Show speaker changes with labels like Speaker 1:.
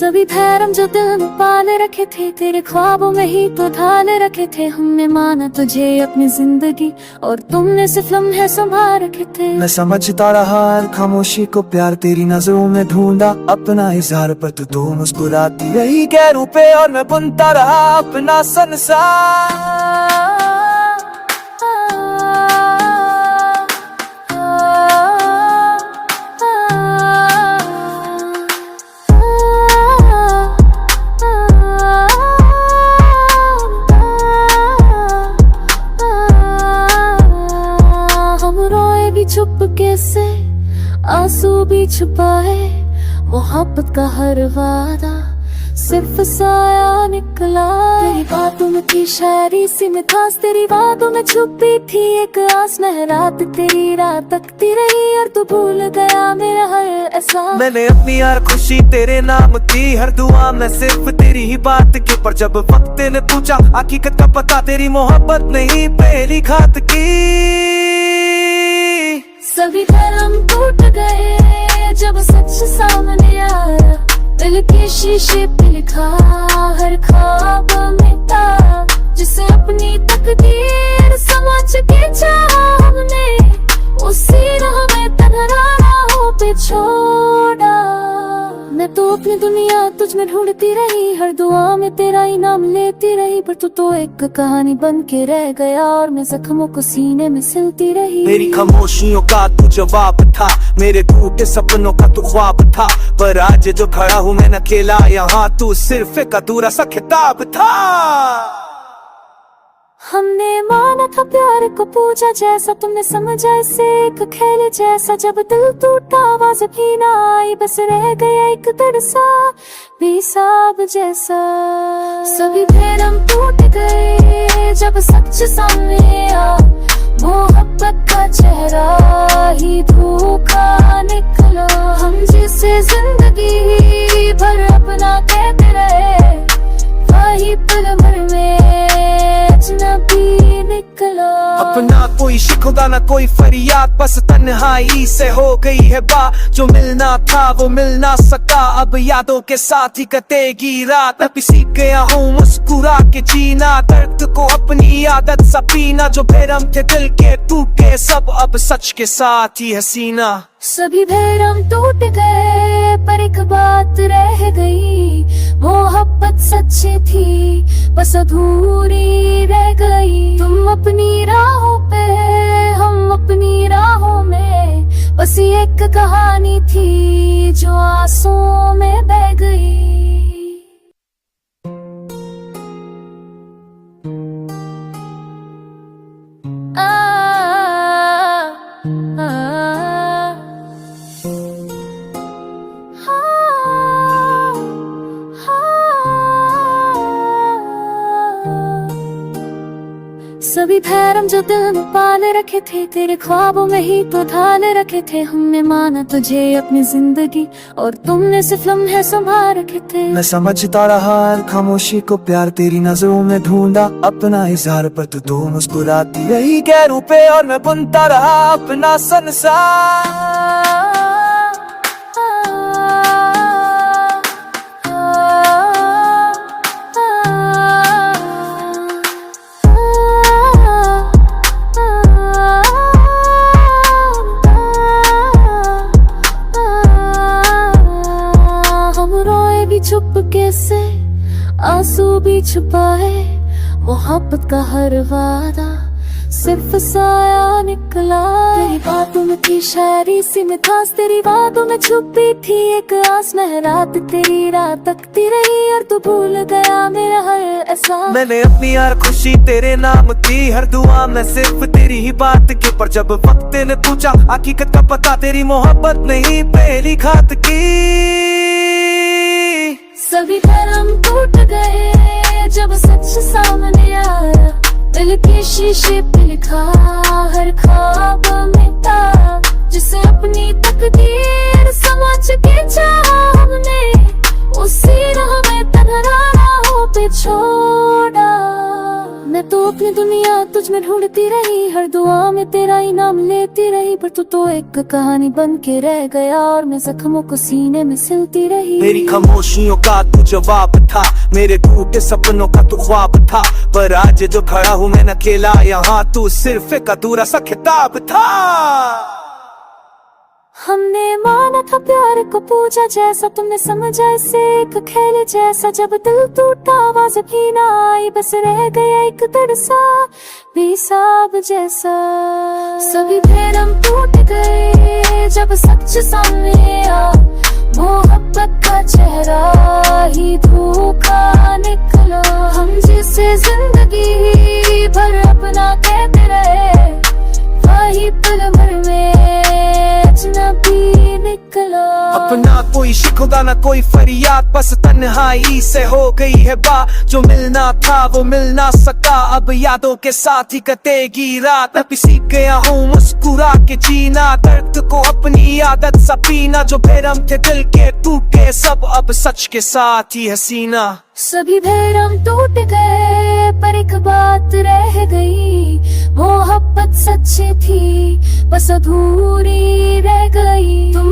Speaker 1: सभी धर्म जो दिल में पाले रखे थे, तेरे ख्वाबों में ही तो ढाले रखे थे। हमने माना तुझे अपनी जिंदगी और तुमने सिर्फ लम्हे संभाल रखे थे।
Speaker 2: मैं समझता रहा खामोशी को प्यार, तेरी नजरों में ढूंढा अपना इज़हार, पर तू तो मुस्कुराती रही गैरों पे और मैं बुनता रहा अपना संसार। चुपके से आंसू भी छुपाए, मोहब्बत का हर वादा सिर्फ साया निकला। तेरी बातों में थी शायरी सी मिठास, तेरी बातों में छुपी थी एक आस। मैं रात तेरी रात तकती रही और तू भूल गया मेरा हर एहसास। मैंने अपनी हर खुशी तेरे नाम की, हर दुआ में सिर्फ तेरी ही बात की, पर जब वक्त ने पूछा हकीकत का पता, तेरी मोहब्बत नहीं पहली घात की।
Speaker 1: सभी धर्म टूट गए जब सच सामने आया, दिल के शीशे पे लिखा हर ख्वाब मिटा। जिसे अपनी तकदीर समझ के चाहा हमने, उसी राह में तन्हाई पे छोड़ा। मैं तो अपनी दुनिया तुझ में ढूंढती रही, हर दुआ में तेरा ही नाम लेती रही, पर तू तो एक कहानी बन के रह गया और मैं जख्मों को सीने में सिलती रही।
Speaker 2: मेरी खामोशियों का तू जवाब था, मेरे टूटे सपनों का तू ख्वाब था, पर आज जो खड़ा हूँ मैं अकेला यहाँ, तू सिर्फ एक अधूरा सा खिताब था।
Speaker 1: हमने माना था प्यार को पूजा जैसा, तुमने समझा इसे एक खेल जैसा। जब दिल टूटा आवाज भी ना आई, बस रह गया एक तरसा बेहिसाब जैसा। सभी भरम टूट गए जब सच सामने आया, मोहब्बत का चेहरा ही धोखा निकला। हम जिसे जिंदगी भर अपना कहते रहे, वही पल भर में अजनबी निकला।
Speaker 2: अपना कोई शिकवा ना कोई फरियाद, बस तन्हाई से हो गई है बात। जो मिलना था वो मिल ना सका, अब यादों के साथ ही कटेगी रात। अब सीख गया हूँ मुस्कुरा के जीना, दर्द को अपनी आदत सा पीना। जो भरम थे दिल के टूटे सब अब सच के साथ ही हसीना।
Speaker 1: सभी भरम टूट गए पर एक बात रह गई, मोहब्बत सच्ची थी बस अधूरी रह गई। तुम अपनी राहों पे हम अपनी राहों में, बस एक कहानी थी जो आंसुओं में बह गई। सभी धर्म जो दिल में पाले रखे थे, तेरे ख्वाबों में ही तो ढाले रखे थे। हमने माना तुझे अपनी जिंदगी और तुमने सिर्फ लम्हे संभाल रखे थे।
Speaker 2: मैं समझता रहा खामोशी को प्यार, तेरी नजरों में ढूंढा अपना इज़हार, पर तू तो मुस्कुराती रही गैरों पे और मैं बुनता रहा अपना संसार।
Speaker 1: चुपके से आंसू भी छुपाए, मोहब्बत का हर वादा सिर्फ साया निकला। तेरी बातों में थी शायरी सी मिठास, तेरी बातों में छुपी थी एक आस। मैं रात तेरी रात तकती रही और तू भूल गया मेरा हर एहसास।
Speaker 2: मैंने अपनी हर खुशी तेरे नाम की, हर दुआ में सिर्फ तेरी ही बात की, पर जब वक्त ने पूछा हकीकत का पता, तेरी मोहब्बत नहीं पहली घात की।
Speaker 1: सभी धर्म टूट गए जब सच सामने आया, दिल के शीशे पे लिखा हर ख्वाब मिटा। जिसे अपनी तकदीर समझ के चाहा हमने, उसी राह में तन्हाई पे छोड़ा। मैं तो अपनी
Speaker 2: पूरी दुनिया तुझ में ढूंढती रही, हर दुआ में तेरा ही नाम लेती रही, पर तू तो एक कहानी बन के रह गया और मैं जख्मों को सीने में सिलती रही।
Speaker 3: मेरी खामोशियों का तू जवाब था, मेरे टूटे सपनों का तू ख्वाब था, पर आज जो खड़ा हूँ मैं अकेला यहाँ, तू सिर्फ एक अधूरा सा खिताब था।
Speaker 2: हमने माना था प्यार को पूजा जैसा, तुमने समझा इसे एक खेल जैसा, जब दिल टूटा आवाज भी ना आई, बस रह गया एक तरसा बेहिसाब जैसा। सभी भरम टूट गए जब सच सामने आया, मोहब्बत का चेहरा ही धोखा निकला। हम जिसे जिंदगी भर अपना कहते रहे, वही पल भर में अजनबी निकला।
Speaker 3: अपना कोई शिकवा ना कोई फरियाद, बस तन्हाई से हो गई है बात, जो मिलना था वो मिल ना सका, अब यादों के साथ ही कटेगी रात। मैं भी सीख गया हूँ मुस्कुरा के जीना, दर्द को अपनी आदत सा पीना, जो भरम थे दिल के टूटे सब अब सच के साथ ही हसीना।
Speaker 2: सभी भरम टूट गए पर एक बात रह गई, मोहब्बत सच्ची थी बस अधूरी रह गई। तुम